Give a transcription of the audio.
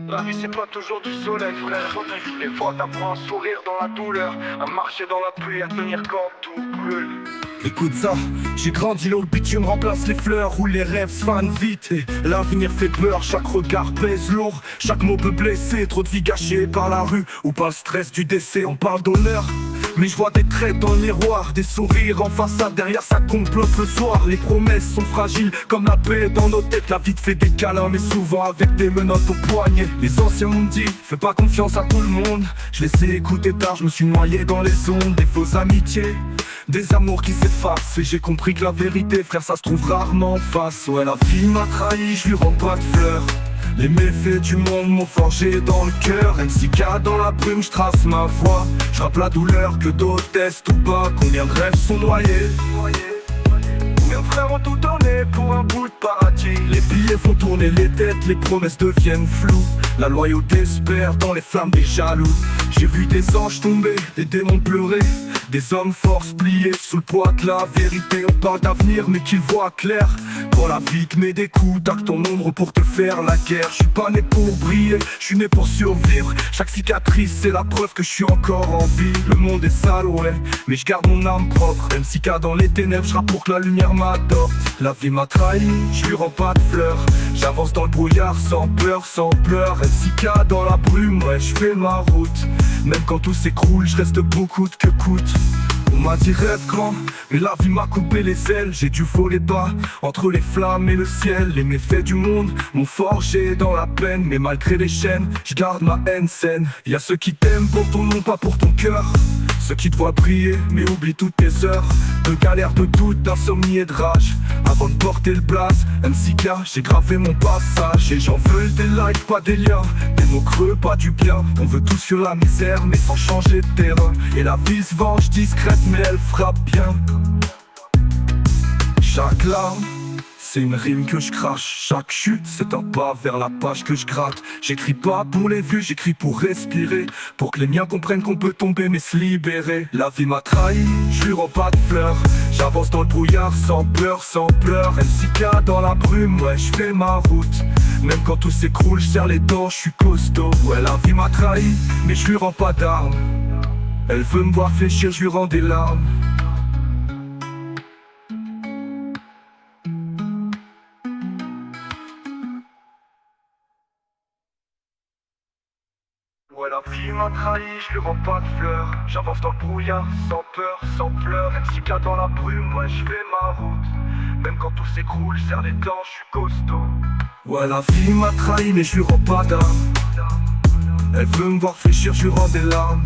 La vie c'est pas toujours du soleil, frère. Des fois t'apprends à sourire dans la douleur, à marcher dans la pluie, à tenir quand tout brûle. Écoute ça, j'ai grandi là où le bitume remplace les fleurs, où les rêves se fanent vite et l'avenir fait peur. Chaque regard pèse lourd, chaque mot peut blesser. Trop de vie gâchée par la rue ou par le stress du décès. On parle d'honneur, mais je vois des traits dans le miroir, des sourires en façade, derrière ça complote le soir. Les promesses sont fragiles comme la paix dans nos têtes. La vie te fait des câlins mais souvent avec des menottes au poignet. Les anciens m'ont dit, fais pas confiance à tout le monde. Je laissais écouter tard, je me suis noyé dans les ondes. Des fausses amitiés, des amours qui s'effacent. Et j'ai compris que la vérité, frère, ça se trouve rarement en face. Ouais, la vie m'a trahi, je lui rends pas de fleurs. Les méfaits du monde m'ont forgé dans le cœur. MCK dans la brume, je trace ma voie. Je rappe la douleur que d'autres testent ou pas. Combien de rêves sont noyés, combien de frères ont tout donné pour un bout de paradis. Les billets font tourner les têtes, les promesses deviennent floues. La loyauté se perd dans les flammes des jaloux. J'ai vu des anges tomber, des démons pleurer, des hommes forts se plier sous le poids de la vérité. On parle d'avenir mais qu'ils voient clair. Quand la vie te met des coups, t'as que ton ombre pour te faire la guerre. Je suis pas né pour briller, je suis né pour survivre. Chaque cicatrice c'est la preuve que je suis encore en vie. Le monde est sale ouais, mais je garde mon âme propre. MCK dans les ténèbres, je rappe pour que la lumière m'adopte. La vie m'a trahi, je lui rends pas de fleurs. J'avance dans le brouillard sans peur, sans pleurs. MCK dans la brume, ouais je fais ma route. Même quand tout s'écroule, je reste debout coûte que coûte. On m'a dit rêve grand, mais la vie m'a coupé les ailes. J'ai dû voler bas, entre les flammes et le ciel. Les méfaits du monde m'ont forgé dans la peine. Mais malgré les chaînes, je garde ma haine saine. Y'a ceux qui t'aiment pour ton nom, pas pour ton cœur. Ceux qui te voient briller, mais oublient toutes tes heures de galère, de doute, d'insomnie et de rage. Avant de porter le blaze, MCK, j'ai gravé mon passage. Et j'en veux des likes, pas des liens, des mots creux, pas du bien. On veut tous sur la misère, mais sans changer de terrain. Et la vie se venge discrète, mais elle frappe bien. Chaque larme, c'est une rime que je crache. Chaque chute, c'est un pas vers la page que je gratte. J'écris pas pour les vues, j'écris pour respirer. Pour que les miens comprennent qu'on peut tomber mais se libérer. La vie m'a trahi, je lui rends pas de fleurs. J'avance dans le brouillard sans peur, sans pleurs. MCK dans la brume, ouais je fais ma route. Même quand tout s'écroule, je serre les dents, je suis costaud. Ouais la vie m'a trahi, mais je lui rends pas d'armes. Elle veut me voir fléchir, je lui rends des larmes. Ouais la vie m'a trahi, je lui rends pas de fleurs. J'avance dans le brouillard, sans peur, sans pleurs. MCK dans la brume, ouais je fais ma route. Même quand tout s'écroule, je serre les dents, je suis costaud. Ouais la vie m'a trahi, mais je lui rends pas d'âme. Elle veut me voir fléchir, je lui rends des larmes.